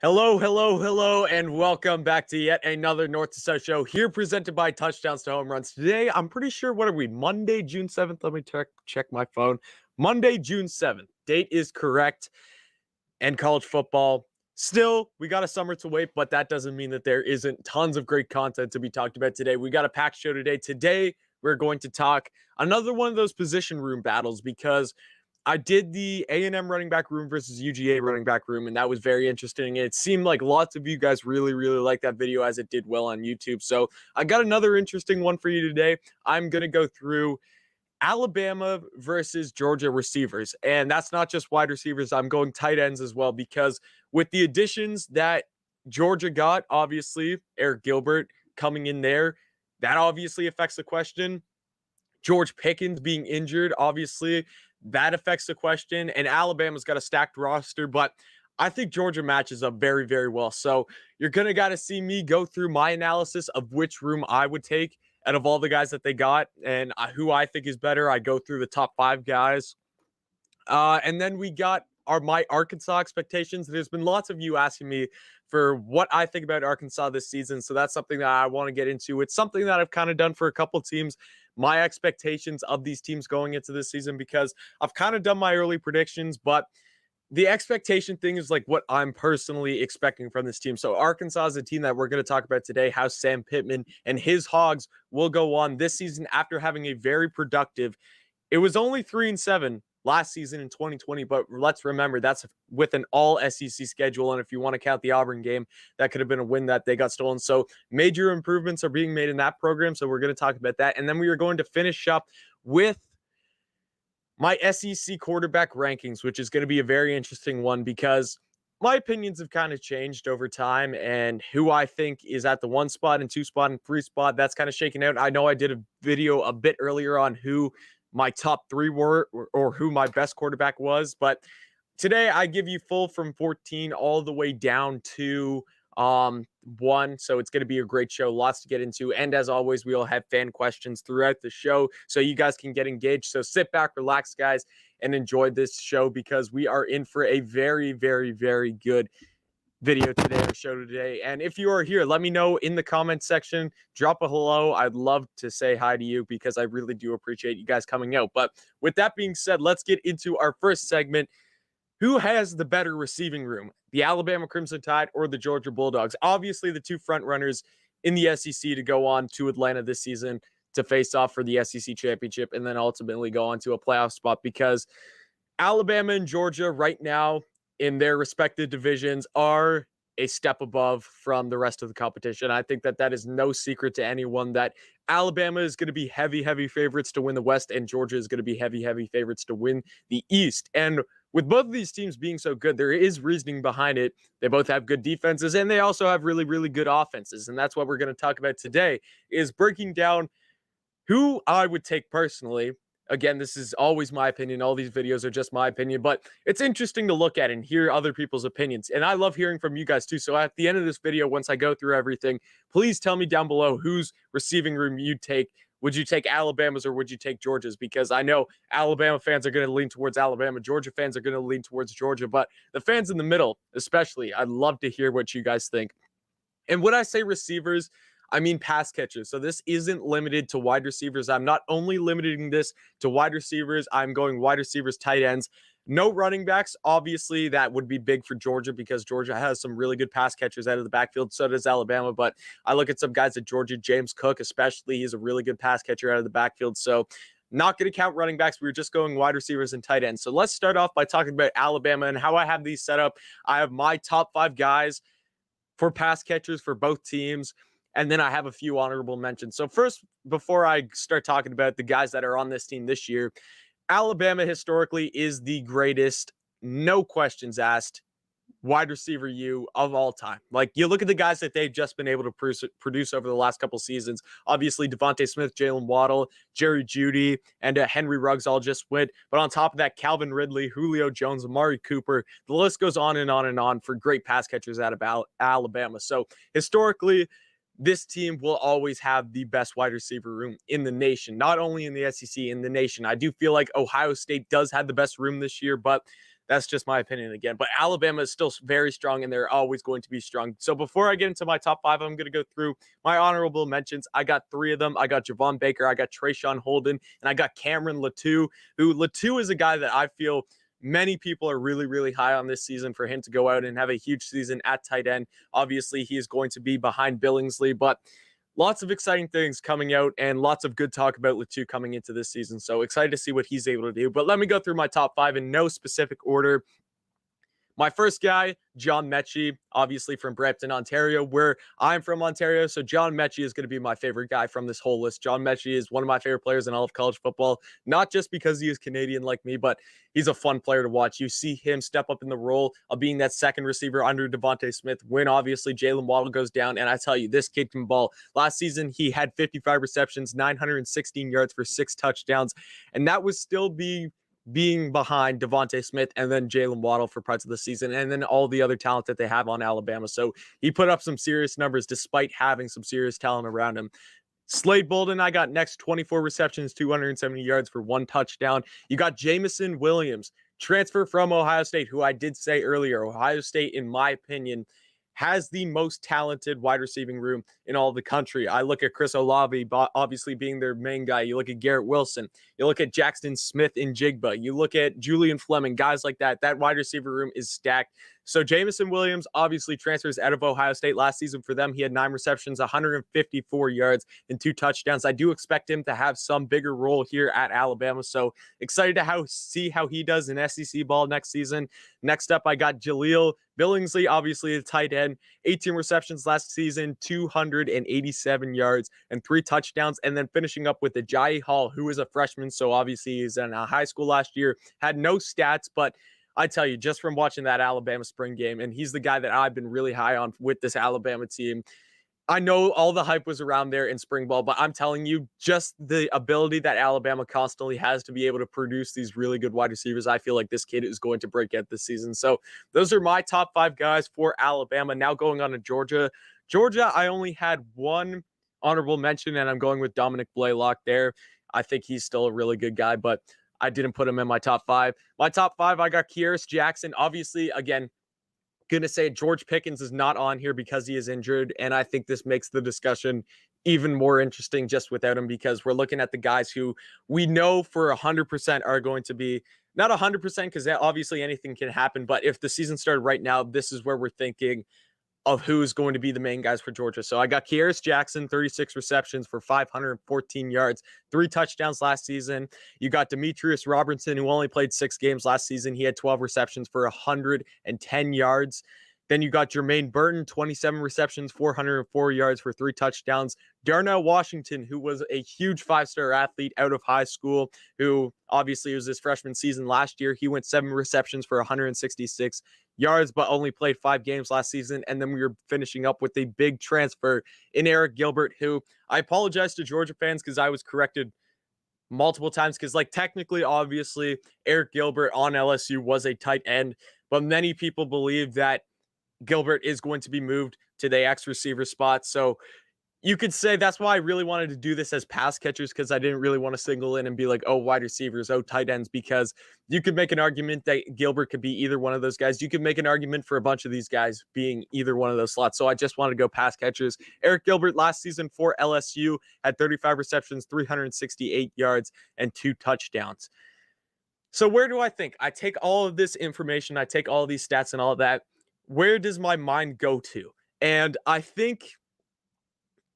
Hello, hello, hello, and welcome back to yet another North to South show here presented by Touchdowns to Home Runs. Today, I'm pretty sure, what are we, Monday, June 7th? Let me check my phone. Monday, June 7th. Date is correct. And college football. Still, we got a summer to wait, but that doesn't mean that there isn't tons of great content to be talked about today. We got a packed show today. Today, we're going to talk another one of those position room battles because I did the A&M running back room versus UGA running back room, and that was very interesting. It seemed like lots of you guys really, really liked that video as it did well on YouTube. So I got another interesting one for you today. I'm going to go through Alabama versus Georgia receivers. And that's not just wide receivers. I'm going tight ends as well, because with the additions that Georgia got, obviously, Eric Gilbert coming in there, that obviously affects the question. George Pickens being injured, obviously, that affects the question. And Alabama's got a stacked roster, but I think Georgia matches up very, very well. So you're going to got to see me go through my analysis of which room I would take out of all the guys that they got and who I think is better. I go through the top 5 guys. And then we got my Arkansas expectations. There's been lots of you asking me for what I think about Arkansas this season. So that's something that I want to get into. It's something that I've kind of done for a couple teams, my expectations of these teams going into this season, because I've kind of done my early predictions, but the expectation thing is like what I'm personally expecting from this team. So Arkansas is a team that we're going to talk about today, how Sam Pittman and his Hogs will go on this season after having a very productive, it was only 3-7 last season in 2020, but let's remember that's with an all SEC schedule. And if you want to count the Auburn game, that could have been a win that they got stolen. So major improvements are being made in that program. So we're going to talk about that. And then we are going to finish up with my SEC quarterback rankings, which is going to be a very interesting one because my opinions have kind of changed over time, and who I think is at the 1 spot and 2 spot and 3 spot, that's kind of shaken out. I know I did a video a bit earlier on who my top 3 were or who my best quarterback was, but today I give you full from 14 all the way down to 1. So it's going to be a great show, lots to get into. And as always, we will have fan questions throughout the show so you guys can get engaged. So sit back, relax, guys, and enjoy this show because we are in for a very, very, very good video today or show today. And if you are here, let me know in the comment section, drop a hello. I'd love to say hi to you because I really do appreciate you guys coming out. But with that being said, let's get into our first segment. Who has the better receiving room, the Alabama Crimson Tide or the Georgia Bulldogs? Obviously, the 2 front runners in the SEC to go on to Atlanta this season to face off for the SEC championship and then ultimately go on to a playoff spot, because Alabama and Georgia right now in their respective divisions are a step above from the rest of the competition. I think that that is no secret to anyone that Alabama is going to be heavy, heavy favorites to win the West, and Georgia is going to be heavy, heavy favorites to win the East. And with both of these teams being so good, there is reasoning behind it. They both have good defenses, and they also have really, really good offenses. And that's what we're going to talk about today, is breaking down who I would take personally. Again, this is always my opinion. All these videos are just my opinion, but it's interesting to look at and hear other people's opinions. And I love hearing from you guys too. So at the end of this video, once I go through everything, please tell me down below whose receiving room you'd take. Would you take Alabama's or would you take Georgia's? Because I know Alabama fans are going to lean towards Alabama. Georgia fans are going to lean towards Georgia. But the fans in the middle, especially, I'd love to hear what you guys think. And when I say receivers, I mean pass catchers. So this isn't limited to wide receivers. I'm not only limiting this to wide receivers. I'm going wide receivers, tight ends. No running backs. Obviously, that would be big for Georgia because Georgia has some really good pass catchers out of the backfield. So does Alabama. But I look at some guys at Georgia, James Cook especially. He's a really good pass catcher out of the backfield. So not going to count running backs. We were just going wide receivers and tight ends. So let's start off by talking about Alabama and how I have these set up. I have my top 5 guys for pass catchers for both teams. And then I have a few honorable mentions. So first, before I start talking about the guys that are on this team this year, Alabama historically is the greatest, no questions asked, wide receiver of all time. Like, you look at the guys that they've just been able to produce over the last couple seasons. Obviously, Devontae Smith, Jalen Waddle, Jerry Jeudy, and Henry Ruggs all just went. But on top of that, Calvin Ridley, Julio Jones, Amari Cooper, the list goes on and on and on for great pass catchers out of Alabama. So historically, this team will always have the best wide receiver room in the nation, not only in the SEC, in the nation. I do feel like Ohio State does have the best room this year, but that's just my opinion again. But Alabama is still very strong, and they're always going to be strong. So before I get into my top 5, I'm going to go through my honorable mentions. I got 3 of them. I got Javon Baker, I got Trayshawn Holden, and I got Cameron Latou, who Latou is a guy that I feel many people are really, really high on this season for him to go out and have a huge season at tight end. Obviously, he is going to be behind Billingsley, but lots of exciting things coming out and lots of good talk about Latou coming into this season. So excited to see what he's able to do. But let me go through my top 5 in no specific order. My first guy, John Mechie, obviously from Brampton, Ontario, where I'm from Ontario. So John Mechie is going to be my favorite guy from this whole list. John Mechie is one of my favorite players in all of college football, not just because he is Canadian like me, but he's a fun player to watch. You see him step up in the role of being that second receiver under Devontae Smith when obviously Jalen Waddle goes down. And I tell you, this kid can ball. Last season, he had 55 receptions, 916 yards for 6 touchdowns, and that was still being behind Devontae Smith and then Jalen Waddle for parts of the season, and then all the other talent that they have on Alabama. So he put up some serious numbers despite having some serious talent around him. Slade Bolden, I got next, 24 receptions, 270 yards for 1 touchdown. You got Jameson Williams, transfer from Ohio State, who I did say earlier, Ohio State, in my opinion, has the most talented wide receiving room in all the country. I look at Chris Olave, obviously being their main guy. You look at Garrett Wilson. You look at Jackson Smith in Jigba. You look at Julian Fleming, guys like that. That wide receiver room is stacked. So Jameson Williams obviously transfers out of Ohio State. Last season for them, he had 9 receptions, 154 yards, and 2 touchdowns. I do expect him to have some bigger role here at Alabama. So excited to see how he does in SEC ball next season. Next up, I got Jaleel Billingsley, obviously a tight end, 18 receptions last season, 287 yards, and 3 touchdowns. And then finishing up with Ajayi Hall, who is a freshman. So obviously he's in high school last year, had no stats, but I tell you, just from watching that Alabama spring game, and he's the guy that I've been really high on with this Alabama team. I know all the hype was around there in spring ball, but I'm telling you, just the ability that Alabama constantly has to be able to produce these really good wide receivers, I feel like this kid is going to break out this season. So those are my top 5 guys for Alabama. Now going on to Georgia. Georgia, I only had 1 honorable mention, and I'm going with Dominic Blaylock there. I think he's still a really good guy, but I didn't put him in my top 5. My top 5, I got Kearis Jackson. Obviously, again, going to say George Pickens is not on here because he is injured, and I think this makes the discussion even more interesting just without him, because we're looking at the guys who we know for 100% are going to be, not 100% because obviously anything can happen, but if the season started right now, this is where we're thinking of who's going to be the main guys for Georgia. So I got Kearis Jackson, 36 receptions for 514 yards, 3 touchdowns last season. You got Demetrius Robertson, who only played 6 games last season. He had 12 receptions for 110 yards. Then you got Jermaine Burton, 27 receptions, 404 yards for 3 touchdowns. Darnell Washington, who was a huge 5-star athlete out of high school, who obviously was his freshman season last year. He went 7 receptions for 166 yards, but only played 5 games last season. And then we were finishing up with a big transfer in Eric Gilbert, who I apologize to Georgia fans because I was corrected multiple times, because technically, obviously, Eric Gilbert on LSU was a tight end, but many people believe that Gilbert is going to be moved to the X receiver spot. So you could say that's why I really wanted to do this as pass catchers, because I didn't really want to single in and be like, oh, wide receivers, oh, tight ends, because you could make an argument that Gilbert could be either one of those guys. You could make an argument for a bunch of these guys being either one of those slots. So I just wanted to go pass catchers. Eric Gilbert last season for LSU had 35 receptions, 368 yards, and 2 touchdowns. So where do I think? I take all of this information, I take all of these stats and all of that. Where does my mind go to? And I think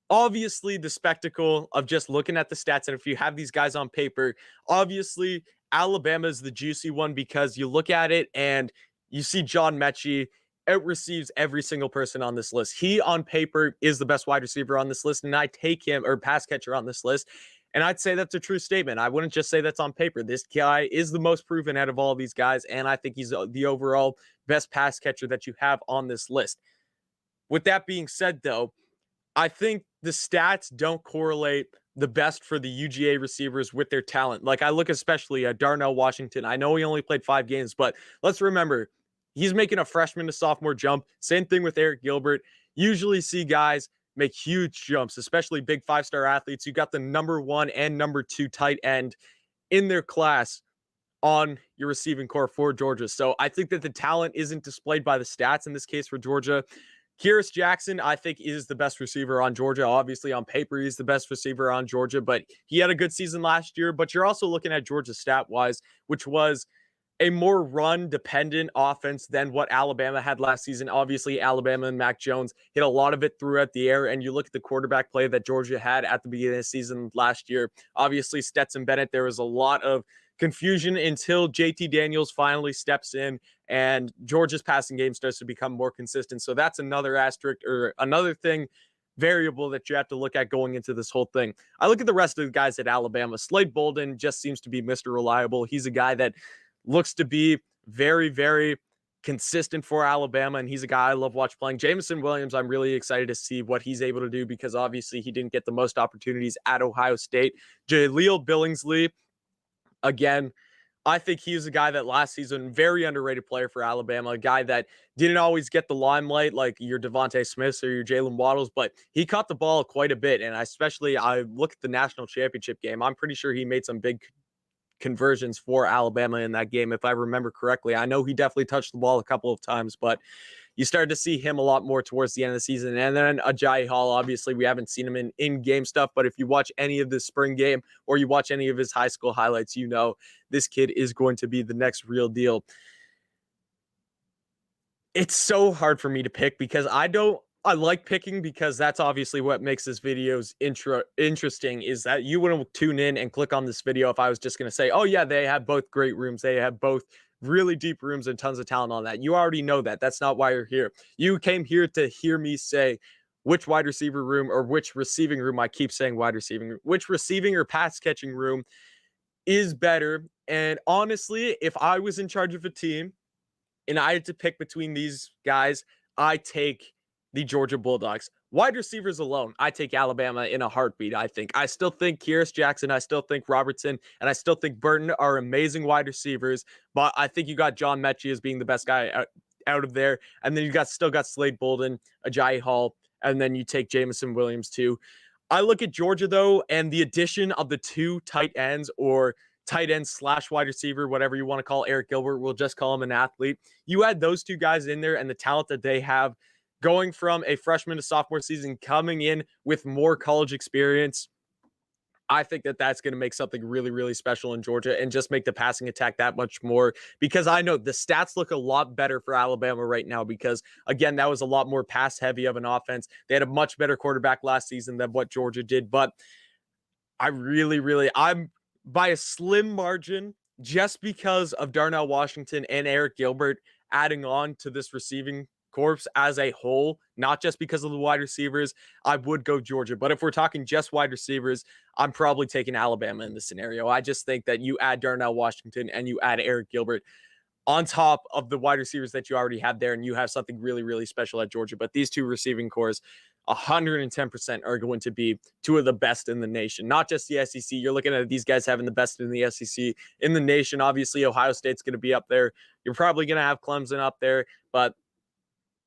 obviously the spectacle of just looking at the stats, and if you have these guys on paper, obviously Alabama is the juicy one, because you look at it and you see John Mechie out-receives every single person on this list. He on paper is the best wide receiver on this list, and I take him, or pass catcher on this list, and I'd say that's a true statement. I wouldn't just say that's on paper. This guy is the most proven out of all of these guys, and I think he's the overall best pass catcher that you have on this list. With that being said, though, I think the stats don't correlate the best for the UGA receivers with their talent. Like, I look especially at Darnell Washington. I know he only played 5 games, but let's remember, he's making a freshman to sophomore jump. Same thing with Eric Gilbert. Usually see guys make huge jumps, especially big 5-star athletes. You got the number 1 and number 2 tight end in their class on your receiving core for Georgia. So I think that the talent isn't displayed by the stats in this case for Georgia. Kyrus Jackson, I think, is the best receiver on Georgia. Obviously, on paper, he's the best receiver on Georgia, but he had a good season last year. But you're also looking at Georgia stat-wise, which was a more run-dependent offense than what Alabama had last season. Obviously, Alabama and Mac Jones hit a lot of it throughout the air, and you look at the quarterback play that Georgia had at the beginning of the season last year. Obviously, Stetson Bennett, there was a lot of confusion until JT Daniels finally steps in and Georgia's passing game starts to become more consistent. So that's another asterisk or another thing, variable that you have to look at going into this whole thing. I look at the rest of the guys at Alabama. Slade Bolden just seems to be Mr. Reliable. He's a guy that looks to be very, very consistent for Alabama, and he's a guy I love watch playing. Jameson Williams, I'm really excited to see what he's able to do because obviously he didn't get the most opportunities at Ohio State. Jaleel Billingsley, again, I think he's a guy that last season, very underrated player for Alabama, a guy that didn't always get the limelight like your Devontae Smiths or your Jalen Waddles, but he caught the ball quite a bit. And I look at the national championship game. I'm pretty sure he made some big conversions for Alabama in that game, if I remember correctly. I know he definitely touched the ball a couple of times, but you started to see him a lot more towards the end of the season. And then Ajayi Hall, obviously, we haven't seen him in-game stuff, but if you watch any of the spring game or you watch any of his high school highlights, you know this kid is going to be the next real deal. It's so hard for me to pick because I like picking because that's obviously what makes this video's interesting is that you wouldn't tune in and click on this video if I was just going to say, oh yeah, they have both great rooms. They have both really deep rooms and tons of talent on that. You already know that. That's not why you're here. You came here to hear me say which wide receiver room or which receiving room, I keep saying wide receiving, which receiving or pass catching room is better. And honestly, if I was in charge of a team and I had to pick between these guys, I take the Georgia Bulldogs. Wide receivers alone, I take Alabama in a heartbeat, I think. I still think Kyrus Jackson, I still think Robertson, and I still think Burton are amazing wide receivers, but I think you got John Mechie as being the best guy out of there, and then you still got Slade Bolden, Ajayi Hall, and then you take Jameson Williams too. I look at Georgia, though, and the addition of the two tight ends or tight end / wide receiver, whatever you want to call Eric Gilbert, we'll just call him an athlete. You add those two guys in there and the talent that they have going from a freshman to sophomore season, coming in with more college experience, I think that that's going to make something really, really special in Georgia and just make the passing attack that much more because I know the stats look a lot better for Alabama right now because, again, that was a lot more pass heavy of an offense. They had a much better quarterback last season than what Georgia did, but I'm by a slim margin just because of Darnell Washington and Eric Gilbert adding on to this receiving corps as a whole, not just because of the wide receivers, I would go Georgia. But if we're talking just wide receivers, I'm probably taking Alabama in this scenario. I just think that you add Darnell Washington and you add Eric Gilbert on top of the wide receivers that you already have there, and you have something really, really special at Georgia. But these two receiving cores, 110% are going to be two of the best in the nation, not just the SEC. You're looking at these guys having the best in the SEC in the nation. Obviously, Ohio State's going to be up there. You're probably going to have Clemson up there, but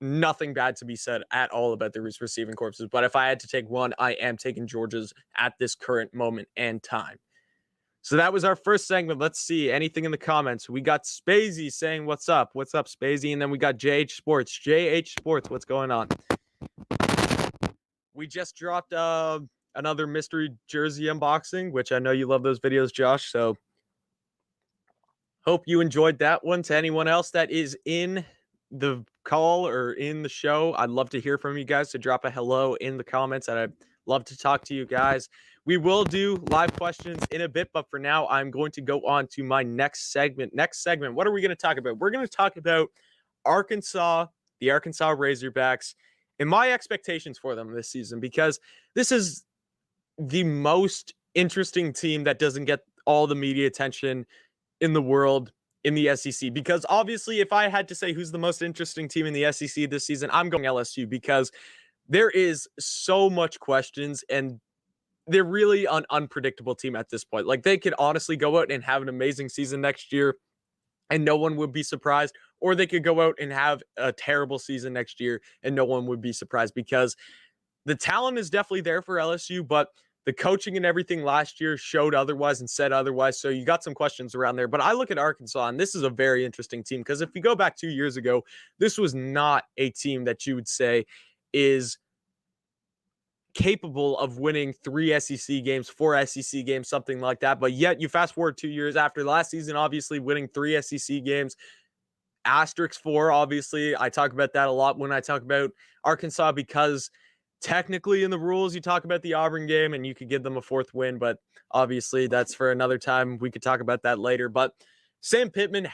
nothing bad to be said at all about the receiving corpses. But if I had to take one, I am taking Georgia's at this current moment and time. So that was our first segment. Let's see anything in the comments. We got Spacey saying, what's up? What's up, Spacey? And then we got JH Sports. JH Sports, what's going on? We just dropped another mystery jersey unboxing, which I know you love those videos, Josh. So hope you enjoyed that one. To anyone else that is in the call or in the show, I'd love to hear from you guys. So drop a hello in the comments, and I'd love to talk to you guys. We will do live questions in a bit, but for now, I'm going to go on to my next segment. What are we going to talk about? We're going to talk about Arkansas, the Arkansas Razorbacks, and my expectations for them this season, because this is the most interesting team that doesn't get all the media attention in the world in the SEC. Because obviously, if I had to say who's the most interesting team in the SEC this season, I'm going LSU, because there is so much questions, and they're really an unpredictable team at this point. Like, they could honestly go out and have an amazing season next year and no one would be surprised, or they could go out and have a terrible season next year and no one would be surprised, because the talent is definitely there for LSU, but The coaching and everything last year showed otherwise and said otherwise. So you got some questions around there. But I look at Arkansas, and this is a very interesting team because if you go back 2 years ago, this was not a team that you would say is capable of winning 3 SEC games, 4 SEC games, something like that. But yet you fast forward 2 years after last season, obviously winning 3 SEC games, asterisk 4, obviously. I talk about that a lot when I talk about Arkansas because technically in the rules you talk about the Auburn game and you could give them a 4th win, but obviously that's for another time. We could talk about that later. But Sam Pittman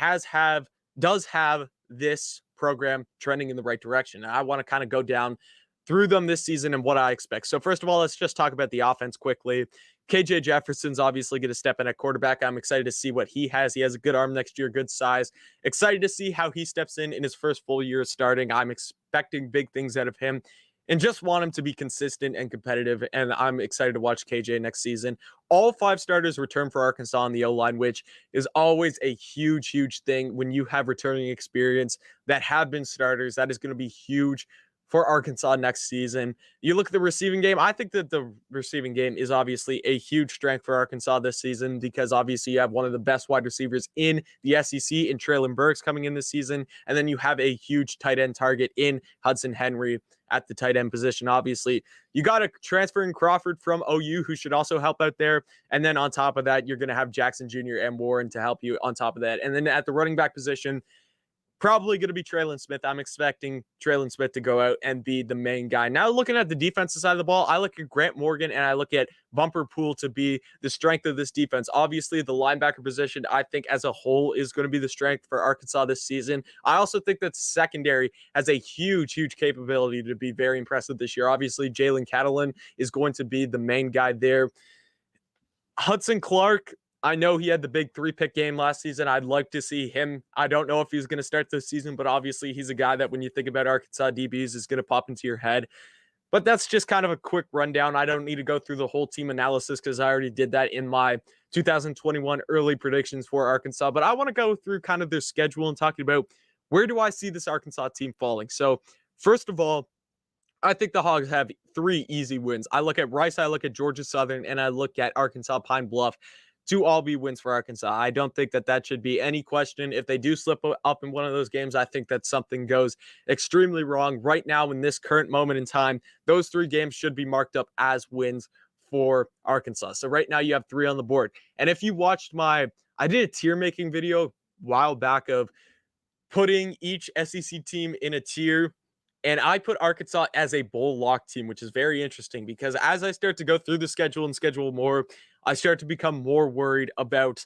does have this program trending in the right direction. And I want to kind of go down through them this season and what I expect. So first of all, let's just talk about the offense quickly. KJ Jefferson's obviously going to step in at quarterback. I'm excited to see what he has. He has a good arm next year, good size. Excited to see how he steps in his first full year starting. I'm expecting big things out of him and just want him to be consistent and competitive. And I'm excited to watch KJ next season. All 5 starters return for Arkansas on the O-line, which is always a huge, huge thing when you have returning experience that have been starters. That is going to be huge for Arkansas next season. You look at the receiving game. I think that the receiving game is obviously a huge strength for Arkansas this season because obviously you have one of the best wide receivers in the SEC in Traylon Burks coming in this season. And then you have a huge tight end target in Hudson Henry at the tight end position. Obviously, you got a transfer in Crawford from OU who should also help out there. And then on top of that, you're going to have Jackson Jr. and Warren to help you on top of that. And then at the running back position, probably going to be Traylon Smith. I'm expecting Traylon Smith to go out and be the main guy. Now, looking at the defensive side of the ball, I look at Grant Morgan and I look at Bumper Pool to be the strength of this defense. Obviously, the linebacker position, I think as a whole, is going to be the strength for Arkansas this season. I also think that secondary has a huge, huge capability to be very impressive this year. Obviously, Jalen Catalan is going to be the main guy there. Hudson Clark, I know he had the big 3-pick game last season. I'd like to see him. I don't know if he's going to start this season, but obviously he's a guy that when you think about Arkansas DBs is going to pop into your head. But that's just kind of a quick rundown. I don't need to go through the whole team analysis because I already did that in my 2021 early predictions for Arkansas. But I want to go through kind of their schedule and talking about where do I see this Arkansas team falling. So first of all, I think the Hogs have 3 easy wins. I look at Rice, I look at Georgia Southern, and I look at Arkansas Pine Bluff to all be wins for Arkansas. I don't think that should be any question. If they do slip up in one of those games, I think that something goes extremely wrong. Right now, in this current moment in time, those 3 games should be marked up as wins for Arkansas. So right now you have 3 on the board. And if you watched I did a tier making video a while back of putting each SEC team in a tier. And I put Arkansas as a bowl lock team, which is very interesting because as I start to go through the schedule and schedule more, I start to become more worried about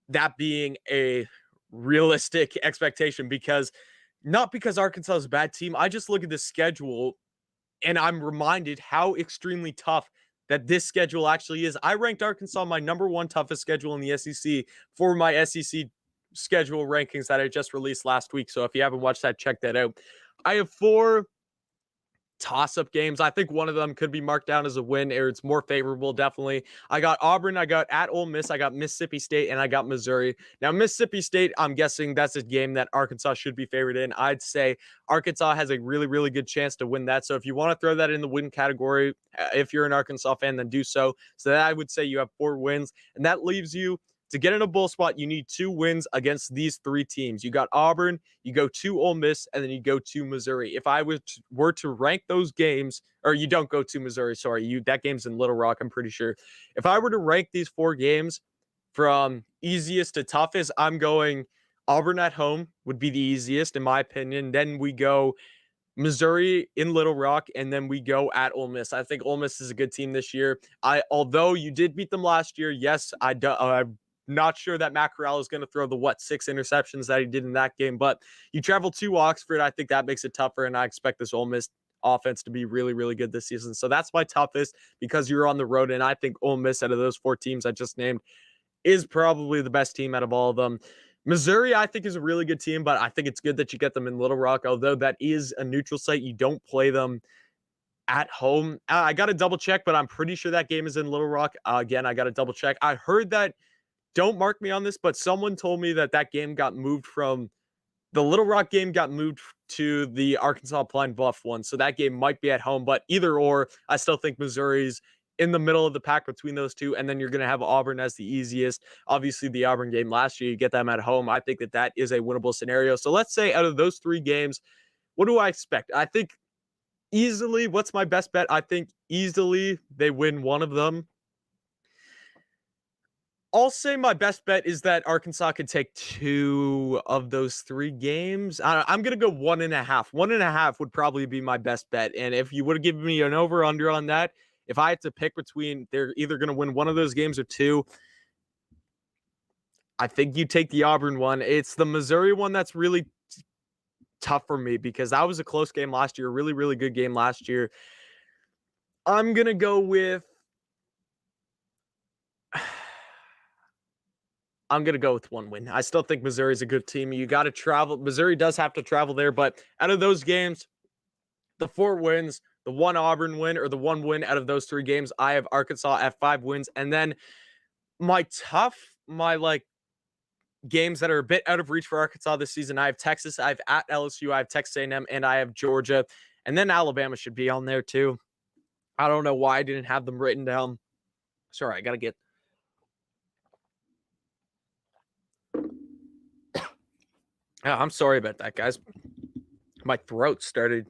that being a realistic expectation not because Arkansas is a bad team. I just look at the schedule and I'm reminded how extremely tough that this schedule actually is. I ranked Arkansas my number 1 toughest schedule in the SEC for my SEC schedule rankings that I just released last week. So if you haven't watched that, check that out. I have 4 toss-up games. I think one of them could be marked down as a win, or it's more favorable, definitely. I got Auburn, I got at Ole Miss, I got Mississippi State, and I got Missouri. Now, Mississippi State, I'm guessing that's a game that Arkansas should be favored in. I'd say Arkansas has a really, really good chance to win that. So if you want to throw that in the win category, if you're an Arkansas fan, then do so. So that I would say you have 4 wins, and that leaves you to get in a bowl spot, you need 2 wins against these 3 teams. You got Auburn, you go to Ole Miss, and then you go to Missouri. If I were to rank those games, or you don't go to Missouri, sorry, that game's in Little Rock, I'm pretty sure. If I were to rank these 4 games from easiest to toughest, I'm going Auburn at home would be the easiest, in my opinion. Then we go Missouri in Little Rock, and then we go at Ole Miss. I think Ole Miss is a good team this year. Although you did beat them last year, yes, I'm not sure that Matt Corral is going to throw the 6 interceptions that he did in that game, but you travel to Oxford. I think that makes it tougher, and I expect this Ole Miss offense to be really, really good this season. So that's my toughest because you're on the road, and I think Ole Miss, out of those 4 teams I just named, is probably the best team out of all of them. Missouri, I think, is a really good team, but I think it's good that you get them in Little Rock, although that is a neutral site. You don't play them at home. I got to double check, but I'm pretty sure that game is in Little Rock. Again, I got to double check. I heard that. Don't mark me on this, but someone told me that game got moved from the Little Rock game got moved to the Arkansas Pine Bluff one. So that game might be at home, but either or, I still think Missouri's in the middle of the pack between those two, and then you're going to have Auburn as the easiest. Obviously, the Auburn game last year, you get them at home. I think that that is a winnable scenario. So let's say out of those 3 games, what do I expect? I think easily, what's my best bet? I think easily they win one of them. I'll say my best bet is that Arkansas could take 2 of those 3 games. I'm going to go 1.5. 1.5 would probably be my best bet. And if you would have given me an over-under on that, if I had to pick between they're either going to win one of those games or 2, I think you take the Auburn one. It's the Missouri one that's really tough for me because that was a close game last year, a really, really good game last year. I'm going to go with I'm going to go with 1 win. I still think Missouri is a good team. You got to travel. Missouri does have to travel there, but out of those games, the 4 wins, the 1 Auburn win, or the 1 win out of those 3 games, I have Arkansas at 5 wins. And then my games that are a bit out of reach for Arkansas this season, I have Texas, I have at LSU, I have Texas A&M, and I have Georgia. And then Alabama should be on there too. I don't know why I didn't have them written down. Sorry, I got to get... I'm sorry about that, guys. My throat started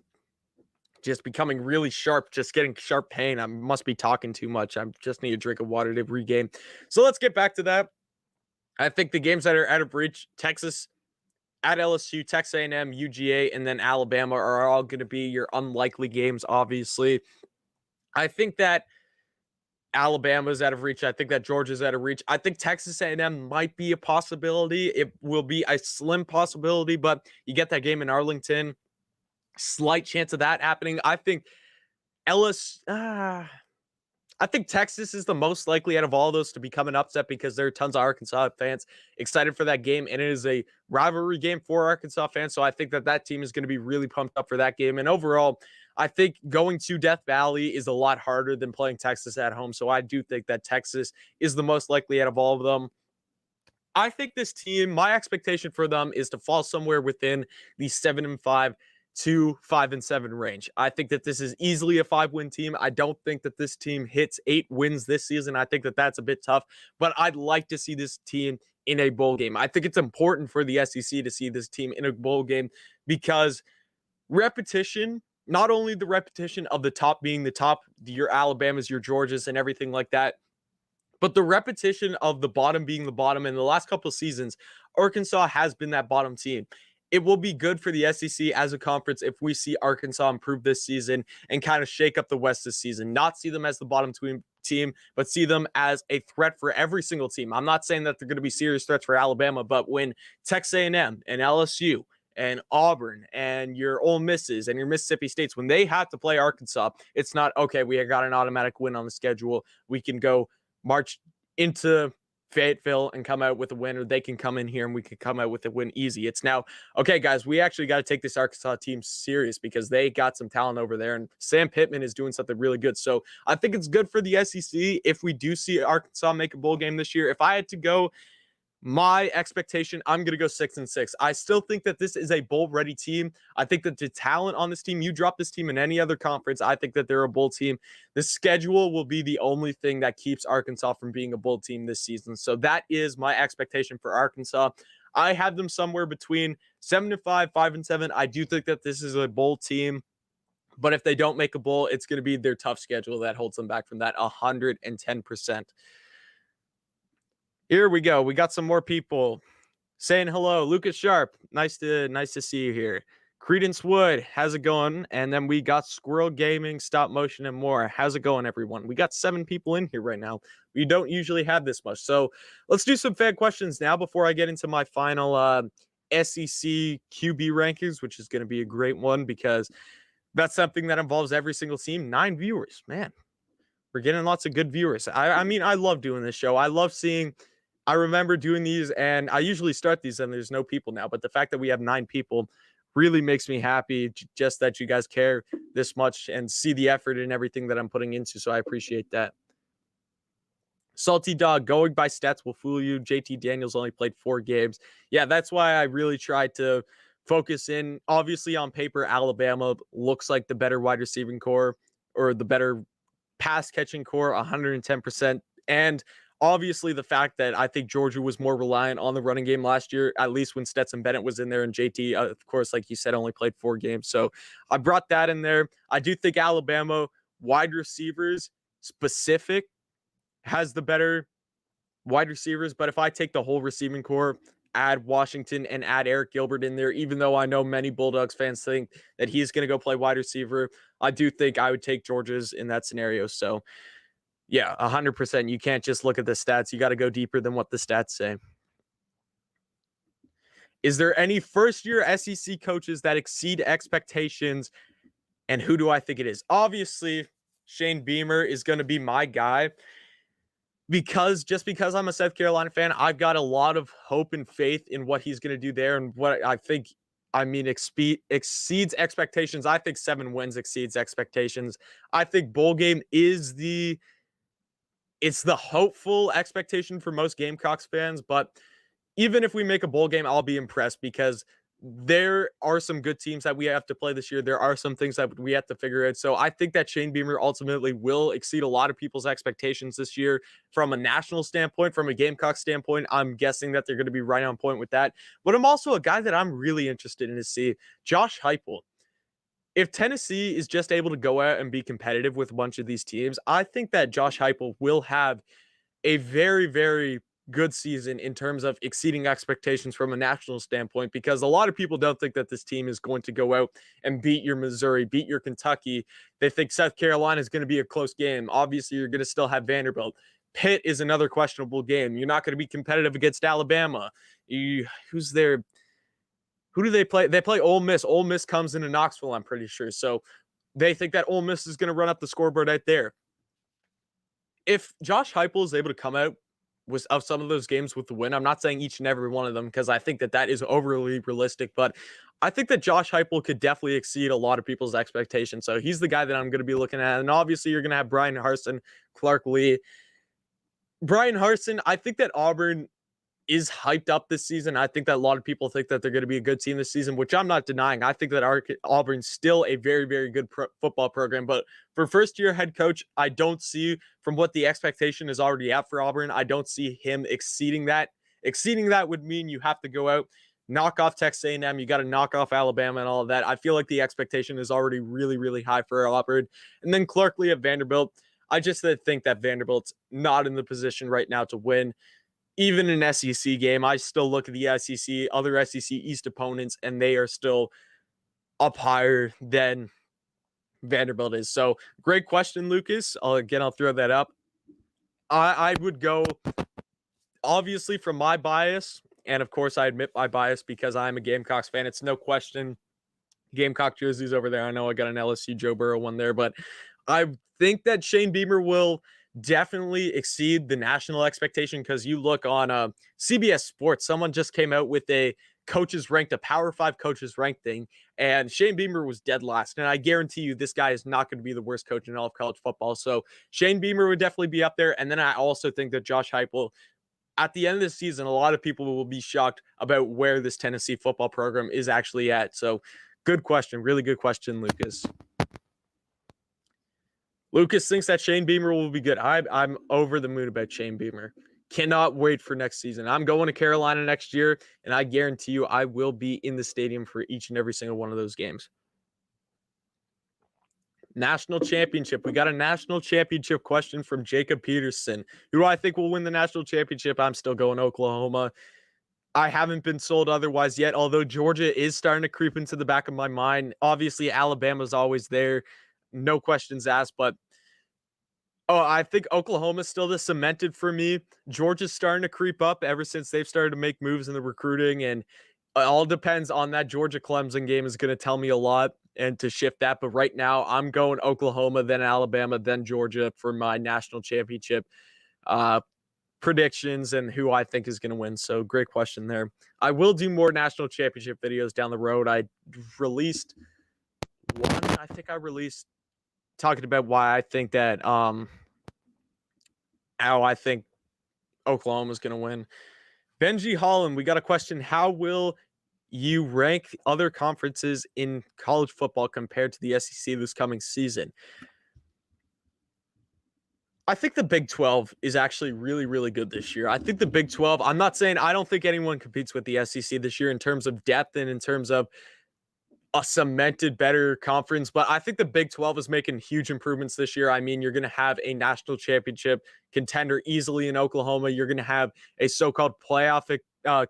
just becoming really sharp, just getting sharp pain. I must be talking too much. I just need a drink of water to regain. So let's get back to that. I think the games that are out of reach, Texas at LSU, Texas A&M, UGA, and then Alabama are all going to be your unlikely games, obviously. I think that Alabama's out of reach. I think that Georgia's out of reach. I think Texas A&M might be a possibility. It will be a slim possibility, but you get that game in Arlington. Slight chance of that happening. I think I think Texas is the most likely out of all those to become an upset because there are tons of Arkansas fans excited for that game, and it is a rivalry game for Arkansas fans. So I think that that team is going to be really pumped up for that game. And overall, I think going to Death Valley is a lot harder than playing Texas at home. So I do think that Texas is the most likely out of all of them. I think this team, my expectation for them is to fall somewhere within the 7-5 to 5-7 range. I think that this is easily a 5-win team. I don't think that this team hits 8 wins this season. I think that that's a bit tough, but I'd like to see this team in a bowl game. I think it's important for the SEC to see this team in a bowl game because repetition, not only the repetition of the top being the top, your Alabamas, your Georgias, and everything like that, but the repetition of the bottom being the bottom. In the last couple of seasons, Arkansas has been that bottom team. It will be good for the SEC as a conference if we see Arkansas improve this season and kind of shake up the West this season. Not see them as the bottom team, but see them as a threat for every single team. I'm not saying that they're going to be serious threats for Alabama, but when Texas A&M and LSU and Auburn and your Ole Misses and your Mississippi States, when they have to play Arkansas, it's not, okay, we got an automatic win on the schedule. We can go march into Fayetteville and come out with a win, or they can come in here and we can come out with a win easy. It's now, okay, guys, we actually got to take this Arkansas team serious because they got some talent over there, and Sam Pittman is doing something really good. So I think it's good for the SEC if we do see Arkansas make a bowl game this year. If I had to go, my expectation, I'm going to go 6-6. I still think that this is a bowl-ready team. I think that the talent on this team, you drop this team in any other conference, I think that they're a bowl team. The schedule will be the only thing that keeps Arkansas from being a bowl team this season. So that is my expectation for Arkansas. I have them somewhere between 7-5, 5-7. I do think that this is a bowl team. But if they don't make a bowl, it's going to be their tough schedule that holds them back from that 110%. Here we go. We got some more people saying hello. Lucas Sharp, nice to see you here. Credence Wood, how's it going? And then we got Squirrel Gaming, Stop Motion, and more. How's it going, everyone? We got 7 people in here right now. We don't usually have this much. So let's do some fan questions now before I get into my final SEC QB rankings, which is going to be a great one because that's something that involves every single team. 9 viewers, man. We're getting lots of good viewers. I mean, I love doing this show. I love seeing... I remember doing these, and I usually start these, and there's no people now. But the fact that we have 9 people really makes me happy, just that you guys care this much and see the effort and everything that I'm putting into. So I appreciate that. Salty Dog, going by stats will fool you. JT Daniels only played 4 games. Yeah, that's why I really tried to focus in. Obviously, on paper, Alabama looks like the better wide receiving core or the better pass catching core 110%. And obviously the fact that I think Georgia was more reliant on the running game last year, at least when Stetson Bennett was in there, and JT, of course, like you said, only played 4 games. So I brought that in there. I do think Alabama wide receivers specific has the better wide receivers, but if I take the whole receiving core, add Washington and add Eric Gilbert in there, even though I know many Bulldogs fans think that he's going to go play wide receiver, I do think I would take Georgia's in that scenario. So yeah, 100%. You can't just look at the stats. You got to go deeper than what the stats say. Is there any first-year SEC coaches that exceed expectations, and who do I think it is? Obviously, Shane Beamer is going to be my guy because I'm a South Carolina fan, I've got a lot of hope and faith in what he's going to do there and what I think, exceeds expectations. I think 7 wins exceeds expectations. I think bowl game is it's the hopeful expectation for most Gamecocks fans, but even if we make a bowl game, I'll be impressed because there are some good teams that we have to play this year. There are some things that we have to figure out. So I think that Shane Beamer ultimately will exceed a lot of people's expectations this year from a national standpoint, from a Gamecock standpoint. I'm guessing that they're going to be right on point with that. But I'm also a guy that I'm really interested in to see, Josh Heupel. If Tennessee is just able to go out and be competitive with a bunch of these teams, I think that Josh Heupel will have a very, very good season in terms of exceeding expectations from a national standpoint, because a lot of people don't think that this team is going to go out and beat your Missouri, beat your Kentucky. They think South Carolina is going to be a close game. Obviously, you're going to still have Vanderbilt. Pitt is another questionable game. You're not going to be competitive against Alabama. Who's there? Who do they play? They play Ole Miss. Ole Miss comes into Knoxville, I'm pretty sure. So they think that Ole Miss is going to run up the scoreboard out there. If Josh Heupel is able to come out of some of those games with the win, I'm not saying each and every one of them because I think that is overly realistic, but I think that Josh Heupel could definitely exceed a lot of people's expectations. So he's the guy that I'm going to be looking at. And obviously you're going to have Brian Harsin, Clark Lee. Brian Harsin, I think that Auburn is hyped up this season. I think that a lot of people think that they're going to be a good team this season, which I'm not denying. I think that Auburn's still a very, very good football program. But for first-year head coach, I don't see, from what the expectation is already at for Auburn, I don't see him exceeding that. Exceeding that would mean you have to go out, knock off Texas A&M. You got to knock off Alabama and all of that. I feel like the expectation is already really, really high for Auburn. And then Clark Lee at Vanderbilt. I just think that Vanderbilt's not in the position right now to win. Even an SEC game, I still look at the SEC, other SEC East opponents, and they are still up higher than Vanderbilt is. So great question, Lucas. I'll throw that up. I would go, obviously, from my bias, and of course I admit my bias because I'm a Gamecocks fan. It's no question. Gamecock jerseys over there. I know I got an LSU Joe Burrow one there, but I think that Shane Beamer will definitely exceed the national expectation, because you look on CBS Sports, someone just came out with a Power 5 coaches ranked thing, and Shane Beamer was dead last. And I guarantee you this guy is not going to be the worst coach in all of college football. So Shane Beamer would definitely be up there. And then I also think that Josh Heupel, at the end of the season, a lot of people will be shocked about where this Tennessee football program is actually at. So good question. Really good question, Lucas. Lucas thinks that Shane Beamer will be good. I'm over the moon about Shane Beamer. Cannot wait for next season. I'm going to Carolina next year, and I guarantee you I will be in the stadium for each and every single one of those games. National championship. We got a national championship question from Jacob Peterson. Who do I think will win the national championship? I'm still going Oklahoma. I haven't been sold otherwise yet, although Georgia is starting to creep into the back of my mind. Obviously, Alabama's always there. No questions asked, but I think Oklahoma's still the cemented for me. Georgia's starting to creep up ever since they've started to make moves in the recruiting, and it all depends on that Georgia-Clemson game is going to tell me a lot and to shift that. But right now, I'm going Oklahoma, then Alabama, then Georgia for my national championship predictions and who I think is going to win. So great question there. I will do more national championship videos down the road. I released one. I think I released talking about why I think that how I think Oklahoma is going to win. Benji Holland, we got a question. How will you rank other conferences in college football compared to the SEC this coming season? I think the Big 12 is actually really, really good this year. I think the Big 12, I'm not saying I don't think anyone competes with the SEC this year in terms of depth and in terms of a cemented better conference, but I think the Big 12 is making huge improvements this year. I mean, you're going to have a national championship contender easily in Oklahoma. You're going to have a so-called playoff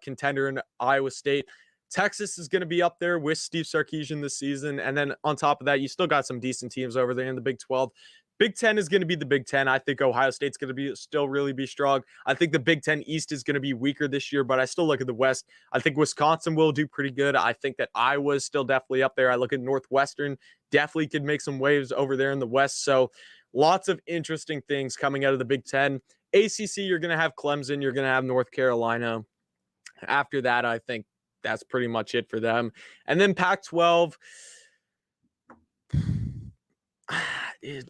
contender in Iowa State. Texas is going to be up there with Steve Sarkisian this season. And then on top of that, you still got some decent teams over there in the Big 12. Big 10 is going to be the Big 10. I think Ohio State's going to still really be strong. I think the Big 10 East is going to be weaker this year, but I still look at the West. I think Wisconsin will do pretty good. I think that Iowa is still definitely up there. I look at Northwestern, definitely could make some waves over there in the West. So lots of interesting things coming out of the Big 10. ACC, you're going to have Clemson. You're going to have North Carolina. After that, I think that's pretty much it for them. And then Pac-12,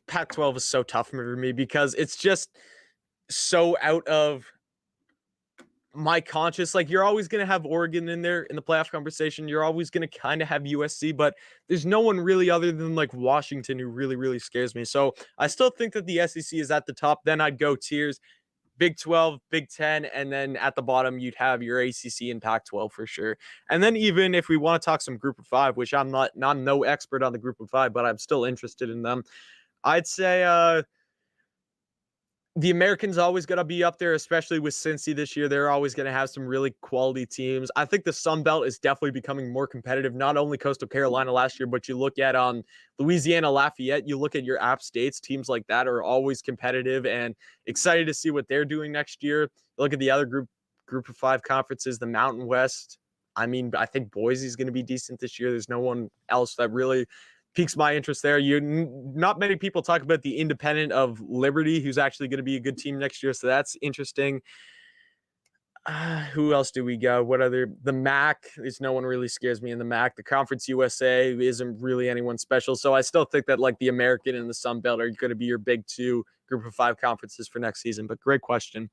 Pac-12 is so tough for me because it's just so out of my conscious. Like, you're always going to have Oregon in there in the playoff conversation. You're always going to kind of have USC, but there's no one really other than like Washington who really, really scares me. So I still think that the SEC is at the top. Then I'd go tiers. Big 12, Big 10, and then at the bottom, you'd have your ACC and Pac-12 for sure. And then even if we want to talk some Group of Five, which I'm not no expert on the Group of Five, but I'm still interested in them, I'd say the Americans always going to be up there, especially with Cincy this year. They're always going to have some really quality teams. I think the Sun Belt is definitely becoming more competitive, not only Coastal Carolina last year, but you look at Louisiana Lafayette, you look at your App States, teams like that are always competitive and excited to see what they're doing next year. Look at the other group of five conferences, the Mountain West. I mean, I think Boise's going to be decent this year. There's no one else that really piques my interest there. Not many people talk about the independent of Liberty, who's actually going to be a good team next year. So that's interesting. Who else do we go? The MAC is no one really scares me in the MAC. The Conference USA isn't really anyone special. So I still think that like the American and the Sun Belt are going to be your big two Group of Five conferences for next season. But great question.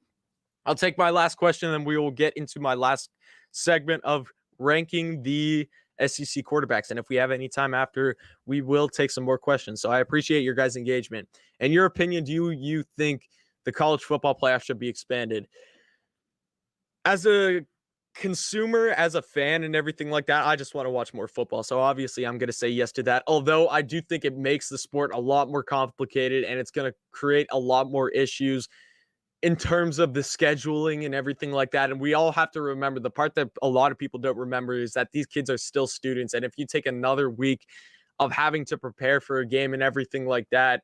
I'll take my last question and we will get into my last segment of ranking the SEC quarterbacks. And if we have any time after, we will take some more questions. So I appreciate your guys' engagement. In your opinion, do you think the college football playoff should be expanded? As a consumer, as a fan and everything like that, I just want to watch more football. So obviously I'm going to say yes to that. Although I do think it makes the sport a lot more complicated and it's going to create a lot more issues in terms of the scheduling and everything like that. And we all have to remember, the part that a lot of people don't remember is that these kids are still students. And if you take another week of having to prepare for a game and everything like that,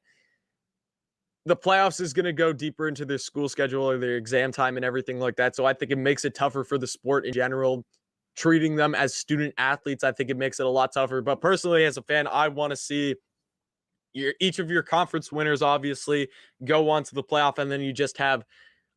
the playoffs is going to go deeper into their school schedule or their exam time and everything like that. So I think it makes it tougher for the sport in general. Treating them as student athletes, I think it makes it a lot tougher. But personally, as a fan, I want to see each of your conference winners obviously go on to the playoff, and then you just have,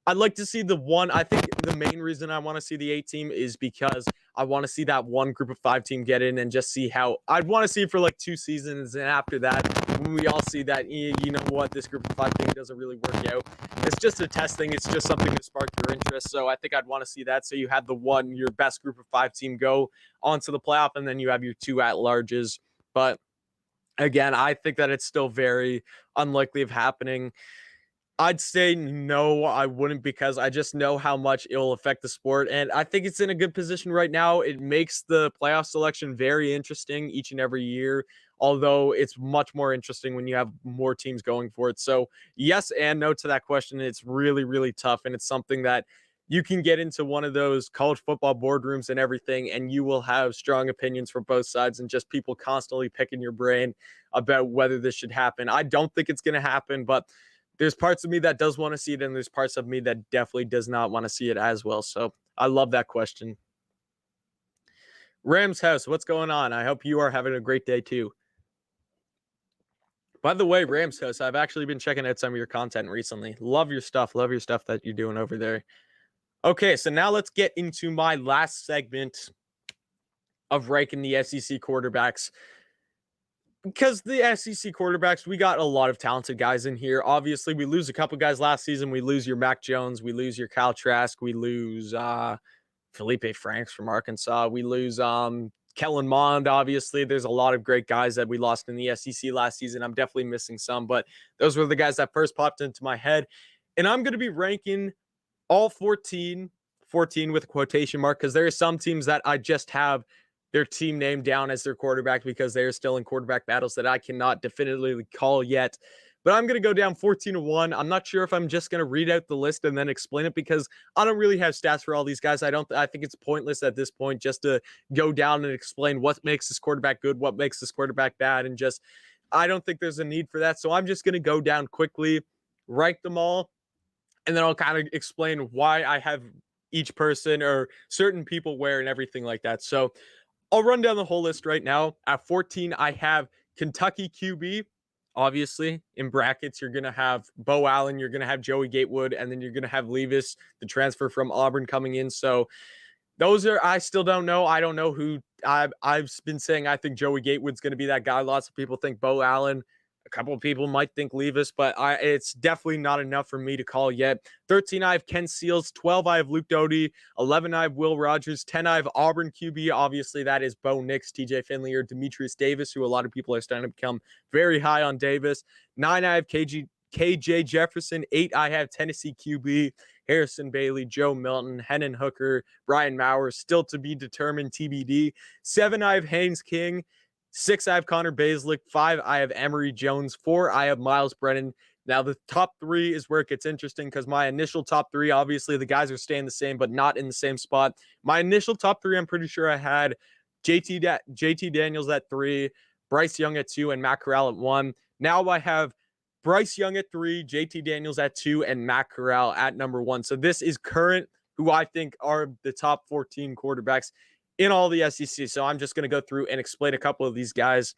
I'd like to see I think the main reason I want to see the 8 team is because I want to see that one Group of 5 team get in and just see how, I'd want to see it for like 2 seasons. And after that, when we all see that, you know what, this Group of 5 thing doesn't really work out. It's just a test thing. It's just something to spark your interest. So I think I'd want to see that. So you have your best Group of 5 team go onto the playoff, and then you have your 2 at-larges. But again, I think that it's still very unlikely of happening. I'd say no, I wouldn't, because I just know how much it will affect the sport. And I think it's in a good position right now. It makes the playoff selection very interesting each and every year, although it's much more interesting when you have more teams going for it. So yes and no to that question. It's really, really tough. And it's something that you can get into one of those college football boardrooms and everything, and you will have strong opinions from both sides and just people constantly picking your brain about whether this should happen. I don't think it's going to happen, but there's parts of me that does want to see it, and there's parts of me that definitely does not want to see it as well. So I love that question. Rams House, what's going on? I hope you are having a great day too. By the way, Rams House, I've actually been checking out some of your content recently. Love your stuff. Love your stuff that you're doing over there. Okay, so now let's get into my last segment of ranking the SEC quarterbacks. Because the SEC quarterbacks, we got a lot of talented guys in here. Obviously, we lose a couple guys last season. We lose your Mac Jones. We lose your Kyle Trask. We lose Felipe Franks from Arkansas. We lose Kellen Mond, obviously. There's a lot of great guys that we lost in the SEC last season. I'm definitely missing some, but those were the guys that first popped into my head. And I'm going to be ranking all 14 with a quotation mark, because there are some teams that I just have their team name down as their quarterback because they're still in quarterback battles that I cannot definitively call yet. But I'm going to go down 14-1. I'm not sure if I'm just going to read out the list and then explain it, because I don't really have stats for all these guys. I think it's pointless at this point just to go down and explain what makes this quarterback good, what makes this quarterback bad, and just I don't think there's a need for that. So I'm just going to go down quickly, rank them all, and then I'll kind of explain why I have each person or certain people where and everything like that. So I'll run down the whole list right now. At 14, I have Kentucky QB. Obviously, in brackets, you're going to have Bo Allen, you're going to have Joey Gatewood, and then you're going to have Levis, the transfer from Auburn, coming in. So those are, I still don't know. I don't know who. I've been saying I think Joey Gatewood's going to be that guy. Lots of people think Bo Allen. A couple of people might think Levis, but it's definitely not enough for me to call yet. 13, I have Ken Seals. 12, I have Luke Dodie. 11, I have Will Rogers. 10, I have Auburn QB. Obviously, that is Bo Nix, TJ Finley, or Demetrius Davis, who a lot of people are starting to become very high on Davis. 9, I have KJ Jefferson. 8, I have Tennessee QB. Harrison Bailey, Joe Milton, Hendon Hooker, Brian Maurer, still to be determined, TBD. 7, I have Haynes King. 6, I have Conor Basilic. 5, I have Emory Jones. 4, I have Miles Brennan. Now, the top 3 is where it gets interesting, because my initial top 3, obviously, the guys are staying the same, but not in the same spot. My initial top 3, I'm pretty sure I had JT Daniels at 3, Bryce Young at 2, and Matt Corral at 1. Now I have Bryce Young at 3, JT Daniels at 2, and Matt Corral at number 1. So this is current, who I think are the top 14 quarterbacks in all the SEC. So I'm just going to go through and explain a couple of these guys.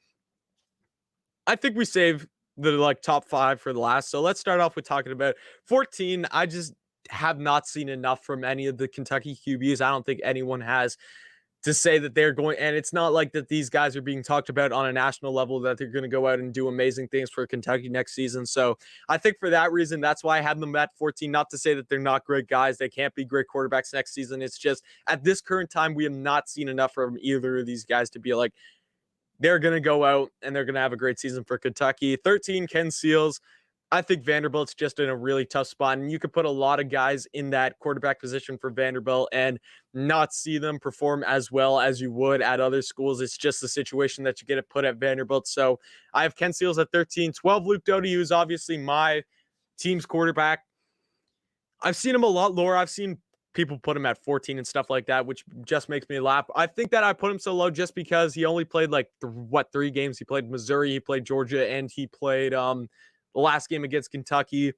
I think we save the top 5 for the last. So let's start off with talking about 14. I just have not seen enough from any of the Kentucky QBs. I don't think anyone has to say that they're going, and it's not like that these guys are being talked about on a national level that they're going to go out and do amazing things for Kentucky next season. So I think for that reason, that's why I have them at 14. Not to say that they're not great guys. They can't be great quarterbacks next season. It's just at this current time, we have not seen enough from either of these guys to be like, they're going to go out and they're going to have a great season for Kentucky. 13, Ken Seals. I think Vanderbilt's just in a really tough spot, and you could put a lot of guys in that quarterback position for Vanderbilt and not see them perform as well as you would at other schools. It's just the situation that you get to put at Vanderbilt. So I have Ken Seals at 13. 12, Luke Dodie, who's obviously my team's quarterback. I've seen him a lot lower. I've seen people put him at 14 and stuff like that, which just makes me laugh. I think that I put him so low just because he only played 3 games. He played Missouri, he played Georgia, and he played the last game against Kentucky.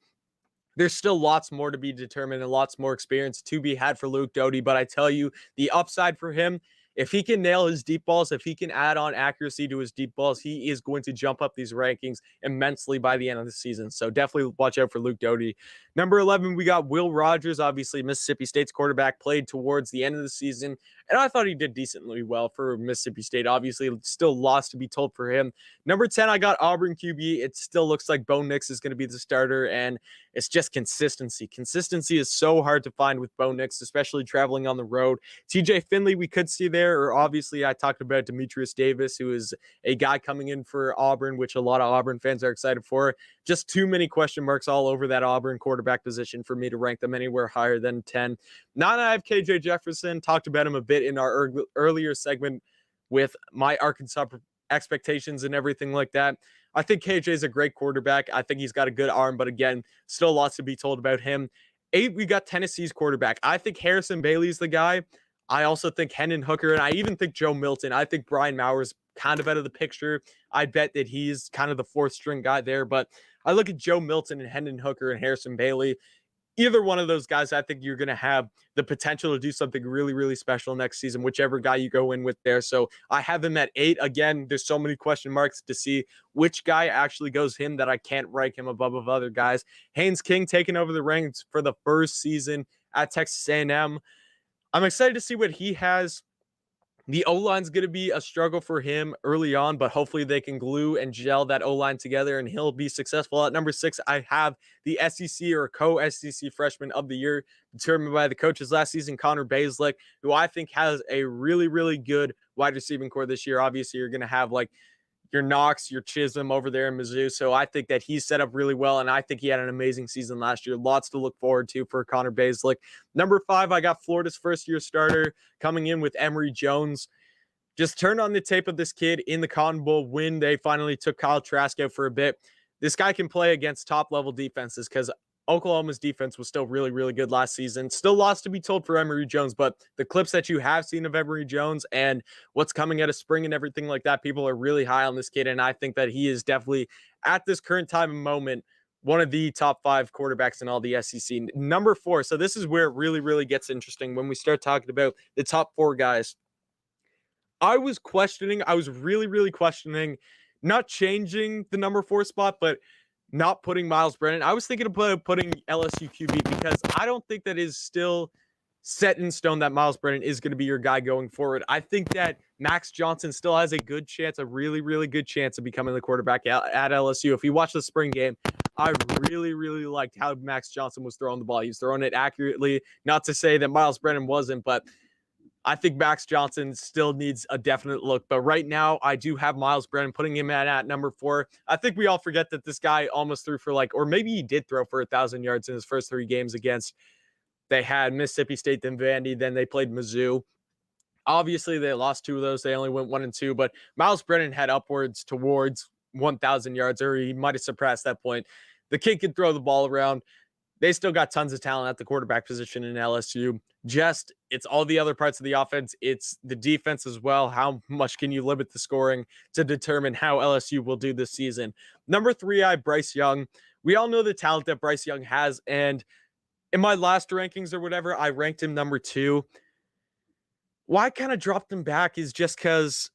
There's still lots more to be determined and lots more experience to be had for Luke Dodie. But I tell you, the upside for him, if he can nail his deep balls, if he can add on accuracy to his deep balls, he is going to jump up these rankings immensely by the end of the season. So definitely watch out for Luke Dodie. Number 11, we got Will Rogers, obviously Mississippi State's quarterback, played towards the end of the season. And I thought he did decently well for Mississippi State. Obviously, still lost to be told for him. Number 10, I got Auburn QB. It still looks like Bo Nix is going to be the starter, and it's just consistency. Consistency is so hard to find with Bo Nix, especially traveling on the road. TJ Finley, we could see there, or obviously I talked about Demetrius Davis, who is a guy coming in for Auburn, which a lot of Auburn fans are excited for. Just too many question marks all over that Auburn quarterback position for me to rank them anywhere higher than 10. 9, I have KJ Jefferson. Talked about him a bit in our earlier segment with my Arkansas expectations and everything like that. I think KJ is a great quarterback. I think he's got a good arm, but again, still lots to be told about him. 8, we got Tennessee's quarterback. I think Harrison Bailey's the guy. I also think Hendon Hooker, and I even think Joe Milton. I think Brian Maurer's kind of out of the picture. I bet that he's kind of the 4th string guy there, but I look at Joe Milton and Hendon Hooker and Harrison Bailey. Either one of those guys, I think you're going to have the potential to do something really, really special next season, whichever guy you go in with there. So I have him at 8. Again, there's so many question marks to see which guy actually goes him that I can't rank him above other guys. Haynes King taking over the ranks for the first season at Texas A&M. I'm excited to see what he has The O-line's going to be a struggle for him early on, but hopefully they can glue and gel that O-line together and he'll be successful. At number 6, I have the SEC or Co-SCC Freshman of the Year determined by the coaches last season, Conor Basilic, who I think has a really, really good wide receiving core this year. Obviously, you're going to have like your Knox, your Chisholm over there in Mizzou. So I think that he's set up really well, and I think he had an amazing season last year. Lots to look forward to for Conor Basilic. Number 5, I got Florida's first-year starter coming in with Emory Jones. Just turn on the tape of this kid in the Cotton Bowl when they finally took Kyle Trask out for a bit. This guy can play against top-level defenses because Oklahoma's defense was still really, really good last season. Still lots to be told for Emory Jones, but the clips that you have seen of Emory Jones and what's coming out of spring and everything like that, people are really high on this kid, and I think that he is definitely, at this current time and moment, one of the top 5 quarterbacks in all the SEC. Number 4, so this is where it really, really gets interesting when we start talking about the top 4 guys. I was really, really questioning not changing the number 4 spot, but not putting Miles Brennan. I was thinking of putting LSU QB because I don't think that is still set in stone that Miles Brennan is going to be your guy going forward. I think that Max Johnson still has a good chance, a really, really good chance of becoming the quarterback at LSU. If you watch the spring game, I really, really liked how Max Johnson was throwing the ball. He was throwing it accurately. Not to say that Miles Brennan wasn't, but I think Max Johnson still needs a definite look. But right now, I do have Miles Brennan, putting him at number 4. I think we all forget that this guy almost threw for or maybe he did throw for 1,000 yards in his first 3 games against. They had Mississippi State, then Vandy, then they played Mizzou. Obviously, they lost 2 of those. They only went 1-2, but Miles Brennan had upwards towards 1,000 yards, or he might have surpassed that point. The kid can throw the ball around. They still got tons of talent at the quarterback position in LSU. It's all the other parts of the offense. It's the defense as well. How much can you limit the scoring to determine how LSU will do this season? Number 3, I have Bryce Young. We all know the talent that Bryce Young has, and in my last rankings or whatever, I ranked him number 2. Why I kind of dropped him back is just because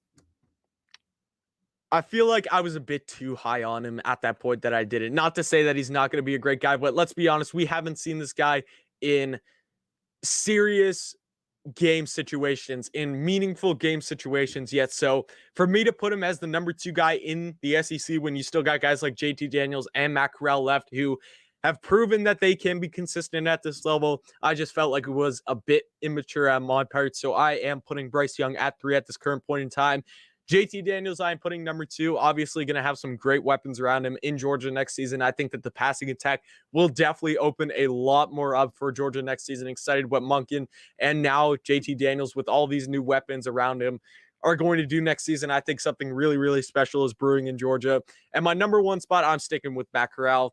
I feel like I was a bit too high on him at that point that I did it. Not to say that he's not going to be a great guy, but let's be honest, we haven't seen this guy in serious game situations, in meaningful game situations yet. So for me to put him as the number 2 guy in the SEC when you still got guys like JT Daniels and Matt Corral left who have proven that they can be consistent at this level, I just felt like it was a bit immature on my part. So I am putting Bryce Young at 3 at this current point in time. JT Daniels, I'm putting number 2. Obviously going to have some great weapons around him in Georgia next season. I think that the passing attack will definitely open a lot more up for Georgia next season. Excited what Monken and now JT Daniels with all these new weapons around him are going to do next season. I think something really, really special is brewing in Georgia. And my number 1 spot, I'm sticking with Matt Corral.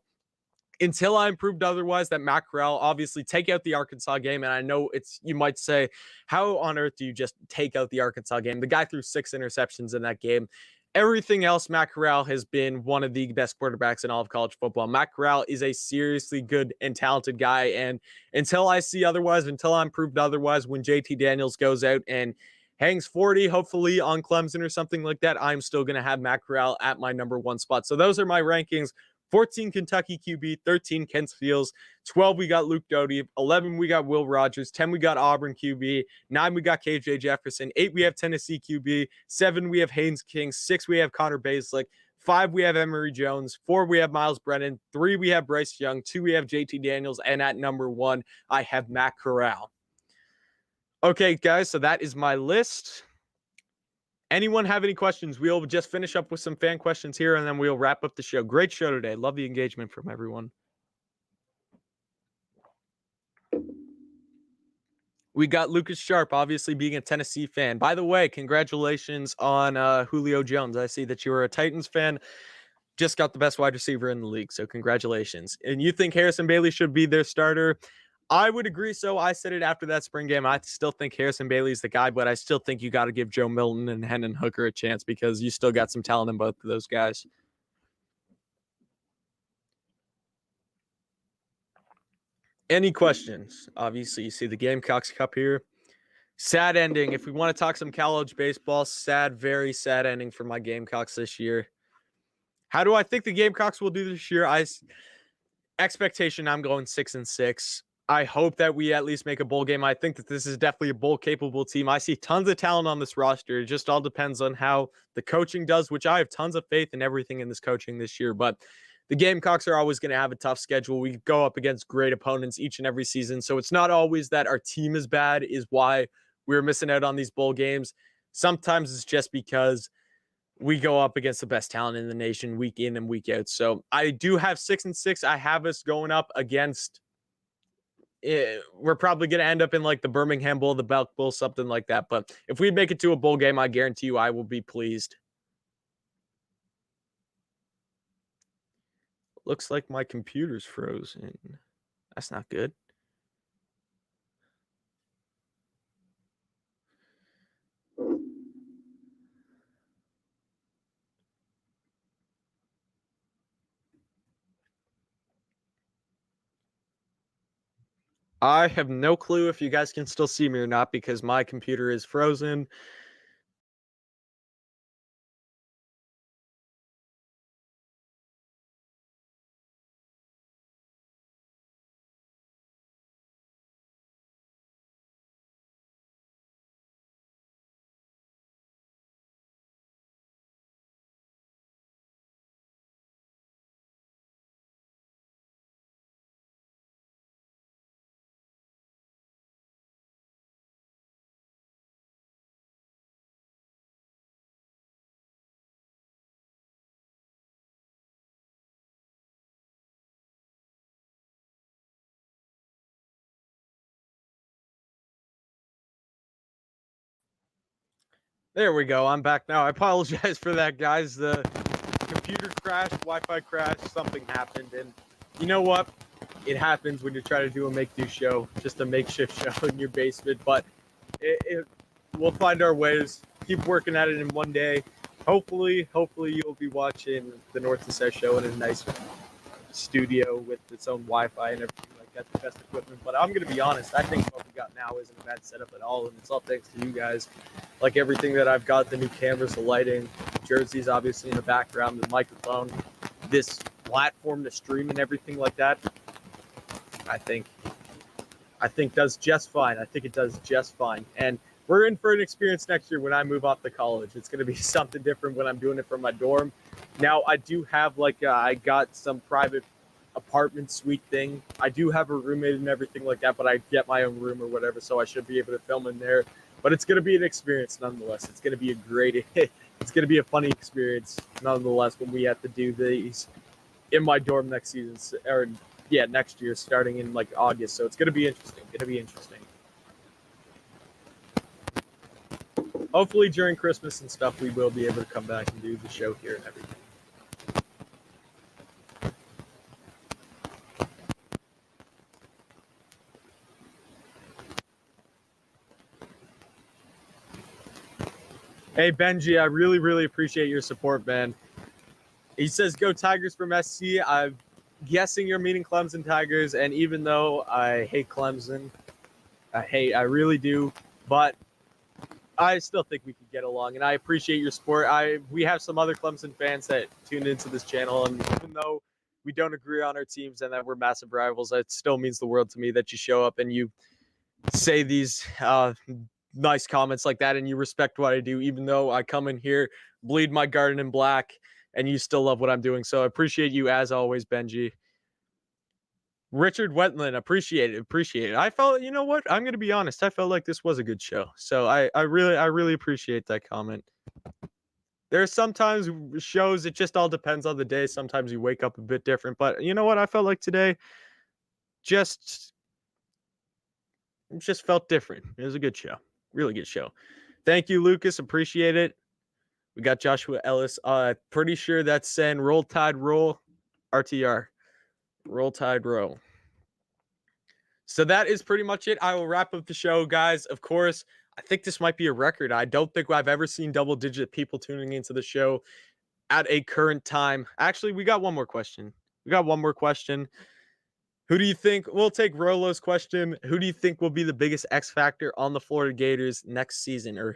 Until I'm proved otherwise, that Matt Corral, obviously take out the Arkansas game. And I know you might say, how on earth do you just take out the Arkansas game? The guy threw 6 interceptions in that game. Everything else, Matt Corral has been one of the best quarterbacks in all of college football. Matt Corral is a seriously good and talented guy. And until I see otherwise, until I'm proved otherwise, when JT Daniels goes out and hangs 40, hopefully on Clemson or something like that, I'm still going to have Matt Corral at my number 1 spot. So those are my rankings. 14, Kentucky QB, 13, Kent Fields, 12, we got Luke Dodie, 11, we got Will Rogers, 10, we got Auburn QB, 9, we got KJ Jefferson, 8, we have Tennessee QB, 7, we have Haynes King, 6, we have Conor Basilic, 5, we have Emory Jones, 4, we have Miles Brennan, 3, we have Bryce Young, 2, we have JT Daniels, and at number 1, I have Matt Corral. Okay, guys, so that is my list. Anyone have any questions? We'll just finish up with some fan questions here, and then we'll wrap up the show. Great show today. Love the engagement from everyone. We got Lucas Sharp, obviously being a Tennessee fan. By the way, congratulations on Julio Jones. I see that you were a Titans fan. Just got the best wide receiver in the league, so congratulations. And you think Harrison Bailey should be their starter? I would agree. So I said it after that spring game. I still think Harrison Bailey's the guy, but I still think you got to give Joe Milton and Hendon Hooker a chance because you still got some talent in both of those guys. Any questions? Obviously, you see the Gamecocks Cup here. Sad ending. If we want to talk some college baseball, sad, very sad ending for my Gamecocks this year. How do I think the Gamecocks will do this year? Expectation, I'm going 6-6. I hope that we at least make a bowl game. I think that this is definitely a bowl-capable team. I see tons of talent on this roster. It just all depends on how the coaching does, which I have tons of faith in everything in this coaching this year. But the Gamecocks are always going to have a tough schedule. We go up against great opponents each and every season. So it's not always that our team is bad is why we're missing out on these bowl games. Sometimes it's just because we go up against the best talent in the nation week in and week out. So I do have 6-6. I have us going up against we're probably going to end up in like the Birmingham Bowl, the Belk Bowl, something like that. But if we make it to a bowl game, I guarantee you I will be pleased. Looks like my computer's frozen. That's not good. I have no clue if you guys can still see me or not because my computer is frozen. There we go. I'm back now. I apologize for that, guys. The computer crashed, Wi-Fi crashed, something happened. And you know what? It happens when you try to do a make-do show, just a makeshift show in your basement. But we'll find our ways. Keep working at it in one day. Hopefully you'll be watching the North to South show in a nice studio with its own Wi-Fi and everything like that, the best equipment. But I'm going to be honest, I think what we got now isn't a bad setup at all, and it's all thanks to you guys. Like everything that I've got, the new cameras, the lighting, jerseys obviously in the background, the microphone, this platform to stream and everything like that, I think does just fine. I think it does just fine. And we're in for an experience next year when I move off to college. It's going to be something different when I'm doing it from my dorm. Now, I do have I got some private apartment suite thing. I do have a roommate and everything like that, but I get my own room or whatever, so I should be able to film in there. But it's going to be an experience nonetheless. It's going to be a great, it's going to be a funny experience nonetheless when we have to do these in my dorm next season, or next year, starting in like August. So it's going to be interesting. Hopefully during Christmas and stuff, we will be able to come back and do the show here and everything. Hey, Benji, I really, really appreciate your support, man. He says, go Tigers for Messi. I'm guessing you're meaning Clemson Tigers, and even though I hate Clemson, I really do, but I still think we could get along, and I appreciate your support. We have some other Clemson fans that tune into this channel, and even though we don't agree on our teams and that we're massive rivals, it still means the world to me that you show up and you say these nice comments like that, and you respect what I do, even though I come in here, bleed my garden in black, and you still love what I'm doing. So I appreciate you as always, Benji. Richard Wetland, appreciate it. I felt, you know what? I'm going to be honest. I felt like this was a good show. So I really appreciate that comment. There are sometimes shows, it just all depends on the day. Sometimes you wake up a bit different, but you know what? I felt like today just felt different. It was a good show. Really good show. Thank you, Lucas. Appreciate it. We got Joshua Ellis. Pretty sure that's saying Roll Tide Roll, RTR. Roll Tide Roll. So that is pretty much it. I will wrap up the show, guys. Of course, I think this might be a record. I don't think I've ever seen double-digit people tuning into the show at a current time. Actually, we got one more question. Who do you think? We'll take Rolo's question. Who do you think will be the biggest X factor on the Florida Gators next season? Or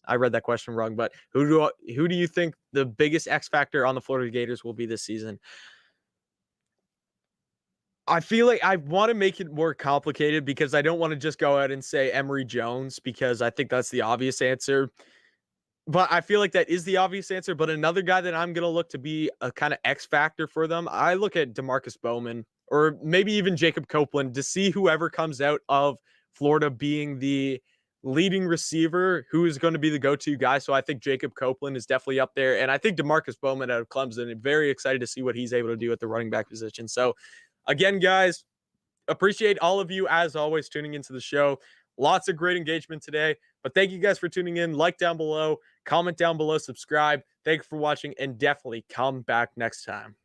I read that question wrong, but who do you think the biggest X factor on the Florida Gators will be this season? I feel like I want to make it more complicated because I don't want to just go out and say Emory Jones because I think that's the obvious answer. But I feel like that is the obvious answer. But another guy that I'm going to look to be a kind of X factor for them, I look at DeMarcus Bowman or maybe even Jacob Copeland to see whoever comes out of Florida being the leading receiver who is going to be the go-to guy. So I think Jacob Copeland is definitely up there. And I think DeMarcus Bowman out of Clemson, I'm very excited to see what he's able to do at the running back position. So again, guys, appreciate all of you, as always, tuning into the show. Lots of great engagement today. But thank you guys for tuning in. Like down below, comment down below, subscribe. Thank you for watching, and definitely come back next time.